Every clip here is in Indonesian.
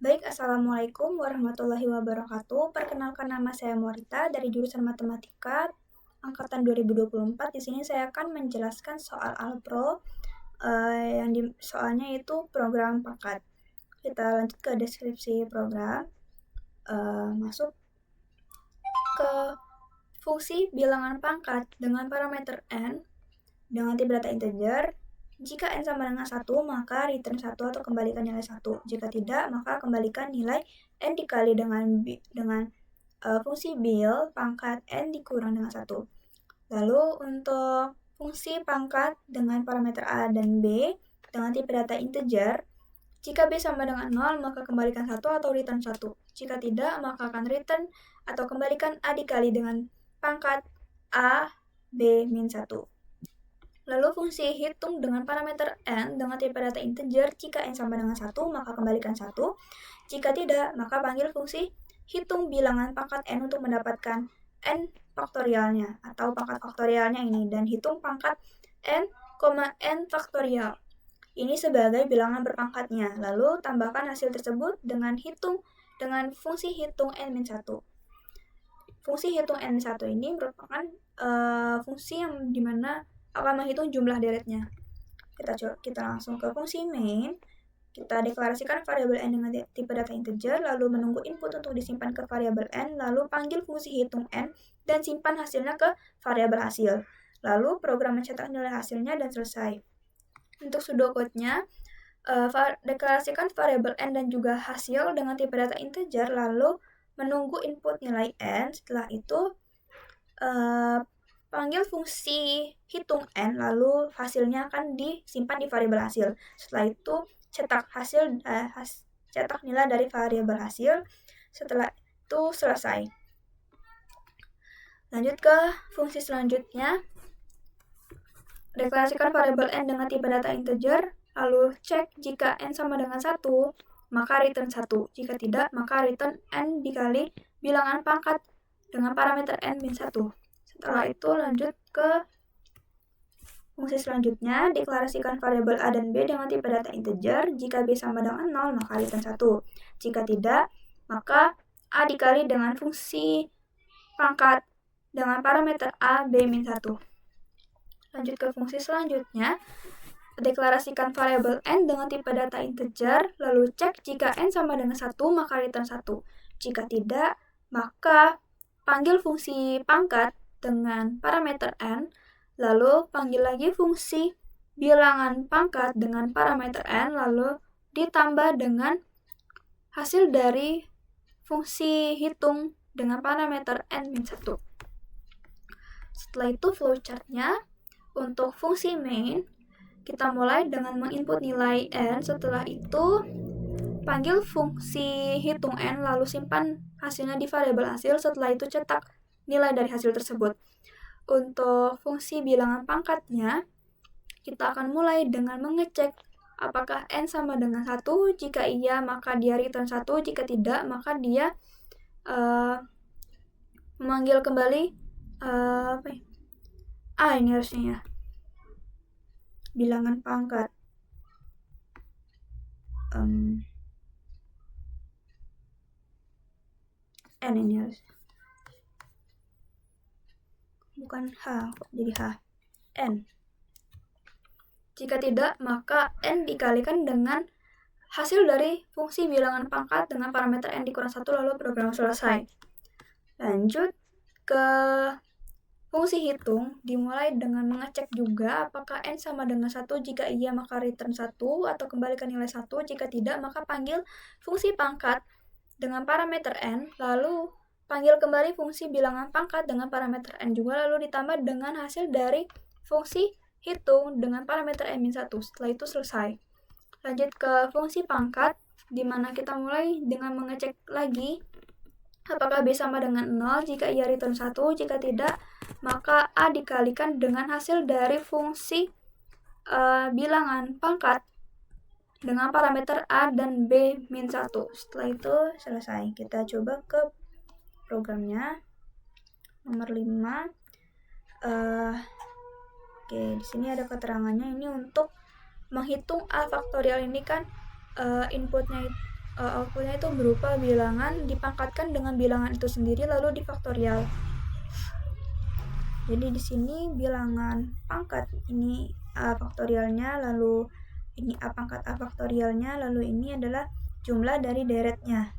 Baik, Assalamualaikum warahmatullahi wabarakatuh. Perkenalkan, nama saya Morita dari jurusan Matematika angkatan 2024. Di sini saya akan menjelaskan soal Alpro soalnya itu program pangkat. Kita lanjut ke deskripsi program. Masuk ke fungsi bilangan pangkat dengan parameter n dengan tipe data integer. Jika n sama dengan 1, maka return 1 atau kembalikan nilai 1. Jika tidak, maka kembalikan nilai n dikali dengan fungsi bil pangkat n dikurang dengan 1. Lalu untuk fungsi pangkat dengan parameter a dan b dengan tipe data integer, jika b sama dengan 0, maka kembalikan 1 atau return 1. Jika tidak, maka akan return atau kembalikan a dikali dengan pangkat a, b, min 1. Lalu fungsi hitung dengan parameter n dengan tipe data integer, jika n sama dengan 1, maka kembalikan 1. Jika tidak, maka panggil fungsi hitung bilangan pangkat n untuk mendapatkan n faktorialnya atau pangkat faktorialnya ini, dan hitung pangkat n, n faktorial ini sebagai bilangan berpangkatnya. Lalu tambahkan hasil tersebut dengan fungsi hitung n-1. Fungsi hitung n-1 ini merupakan fungsi yang dimana akan menghitung jumlah deretnya. Kita langsung ke fungsi main. Kita deklarasikan variabel n dengan tipe data integer, lalu menunggu input untuk disimpan ke variabel n, lalu panggil fungsi hitung n, dan simpan hasilnya ke variabel hasil. Lalu program mencetak nilai hasilnya dan selesai. Untuk pseudocode-nya, deklarasikan variabel n dan juga hasil dengan tipe data integer, lalu menunggu input nilai n. Setelah itu, panggil fungsi hitung n, lalu hasilnya akan disimpan di variabel hasil. Setelah itu, cetak nilai dari variabel hasil. Setelah itu selesai. Lanjut ke fungsi selanjutnya. Deklarasikan variabel n dengan tipe data integer, lalu cek jika n sama dengan 1, maka return 1. Jika tidak, maka return n dikali bilangan pangkat dengan parameter n min 1. Setelah itu lanjut ke fungsi selanjutnya, deklarasikan variabel a dan b dengan tipe data integer. Jika b sama dengan 0, maka return 1. Jika tidak, maka a dikali dengan fungsi pangkat dengan parameter a, b min 1. Lanjut ke fungsi selanjutnya, deklarasikan variabel n dengan tipe data integer, lalu cek jika n sama dengan 1, maka return 1. Jika tidak, maka panggil fungsi pangkat dengan parameter n, lalu panggil lagi fungsi bilangan pangkat dengan parameter n, lalu ditambah dengan hasil dari fungsi hitung dengan parameter n-1. Setelah itu flowchart-nya. Untuk fungsi main, kita mulai dengan menginput nilai n. Setelah itu, panggil fungsi hitung n, lalu simpan hasilnya di variabel hasil. Setelah itu, cetak nilai dari hasil tersebut. Untuk fungsi bilangan pangkatnya, kita akan mulai dengan mengecek apakah n sama dengan 1. Jika iya, maka dia return 1. Jika tidak, maka dia memanggil kembali ini harusnya ya, bilangan pangkat. N ini harus, bukan H, kok jadi H, N. Jika tidak, maka n dikalikan dengan hasil dari fungsi bilangan pangkat dengan parameter n dikurang 1, lalu program selesai. Lanjut ke fungsi hitung, dimulai dengan mengecek juga apakah n sama dengan 1. Jika iya, maka return 1 atau kembalikan nilai 1. Jika tidak, maka panggil fungsi pangkat dengan parameter n, lalu panggil kembali fungsi bilangan pangkat dengan parameter n juga, lalu ditambah dengan hasil dari fungsi hitung dengan parameter n-1. Setelah itu selesai. Lanjut ke fungsi pangkat, di mana kita mulai dengan mengecek lagi apakah b sama dengan 0. Jika iya, return 1. Jika tidak, maka a dikalikan dengan hasil dari fungsi bilangan pangkat dengan parameter a dan b min 1. Setelah itu selesai. Kita coba ke programnya. Nomor 5. Oke, di sini ada keterangannya. Ini untuk menghitung a faktorial ini kan inputnya outputnya itu berupa bilangan dipangkatkan dengan bilangan itu sendiri lalu difaktorial. Jadi di sini bilangan pangkat ini A faktorialnya, lalu ini A pangkat A faktorialnya, lalu ini adalah jumlah dari deretnya.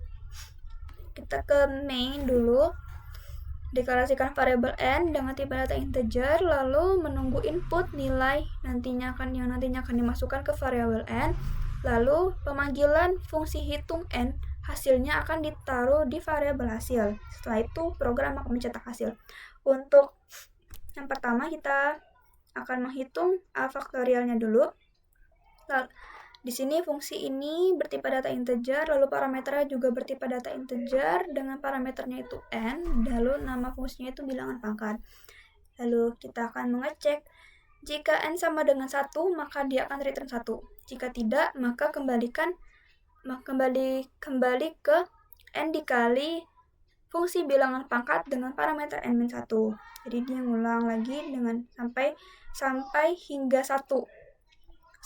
Kita ke main dulu. Deklarasikan variabel n dengan tipe data integer, lalu menunggu input nilai yang nantinya akan dimasukkan ke variabel n. Lalu pemanggilan fungsi hitung n hasilnya akan ditaruh di variabel hasil. Setelah itu program akan mencetak hasil. Untuk yang pertama kita akan menghitung A faktorialnya dulu. Lalu, di sini fungsi ini bertipe data integer, lalu parameternya juga bertipe data integer dengan parameternya itu n, lalu nama fungsinya itu bilangan pangkat. Lalu kita akan mengecek jika n sama dengan 1, maka dia akan return 1. Jika tidak, maka kembali ke n dikali fungsi bilangan pangkat dengan parameter n-1. Jadi dia ngulang lagi dengan sampai hingga 1.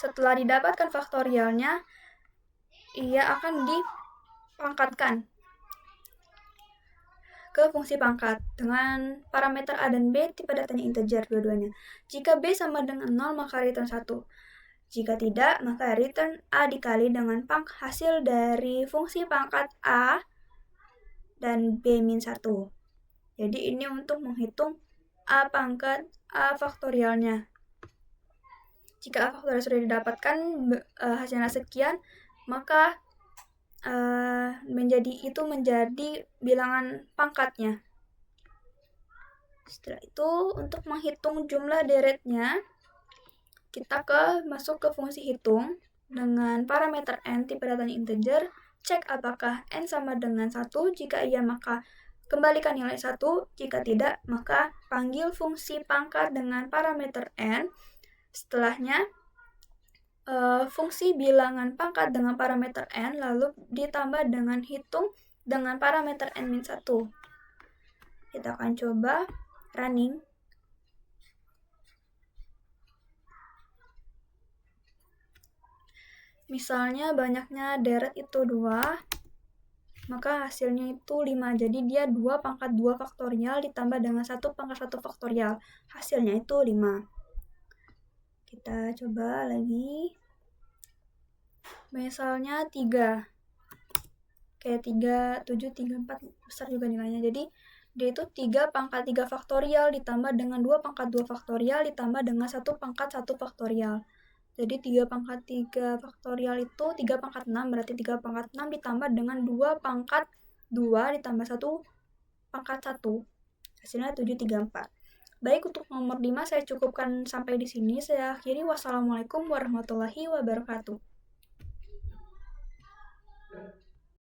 Setelah didapatkan faktorialnya, ia akan dipangkatkan ke fungsi pangkat dengan parameter A dan B tipe datanya integer dua-duanya. Jika B sama dengan 0, maka return 1. Jika tidak, maka return A dikali dengan hasil dari fungsi pangkat A dan B-1. Jadi ini untuk menghitung A pangkat A faktorialnya. Jika A faktorial sudah didapatkan hasilnya sekian, maka menjadi bilangan pangkatnya. Setelah itu untuk menghitung jumlah deretnya, kita masuk ke fungsi hitung dengan parameter n tipe datanya integer, cek apakah n sama dengan 1, jika iya maka kembalikan nilai 1, jika tidak maka panggil fungsi pangkat dengan parameter n. Setelahnya fungsi bilangan pangkat dengan parameter n lalu ditambah dengan hitung dengan parameter n-1. Kita akan coba running. Misalnya banyaknya deret itu 2, maka hasilnya itu 5. Jadi dia 2 pangkat 2 faktorial ditambah dengan 1 pangkat 1 faktorial. Hasilnya itu 5. Kita coba lagi. Misalnya 3. Kayak 3, 7, 3, 4 besar juga nilainya. Jadi dia itu 3 pangkat 3 faktorial ditambah dengan 2 pangkat 2 faktorial ditambah dengan 1 pangkat 1 faktorial. Jadi 3 pangkat 3 faktorial itu 3 pangkat 6, berarti 3 pangkat 6 ditambah dengan 2 pangkat 2 ditambah 1 pangkat 1. Hasilnya 7, 3, 4. Baik, untuk nomor 5 saya cukupkan sampai di sini. Saya akhiri. Wassalamualaikum warahmatullahi wabarakatuh.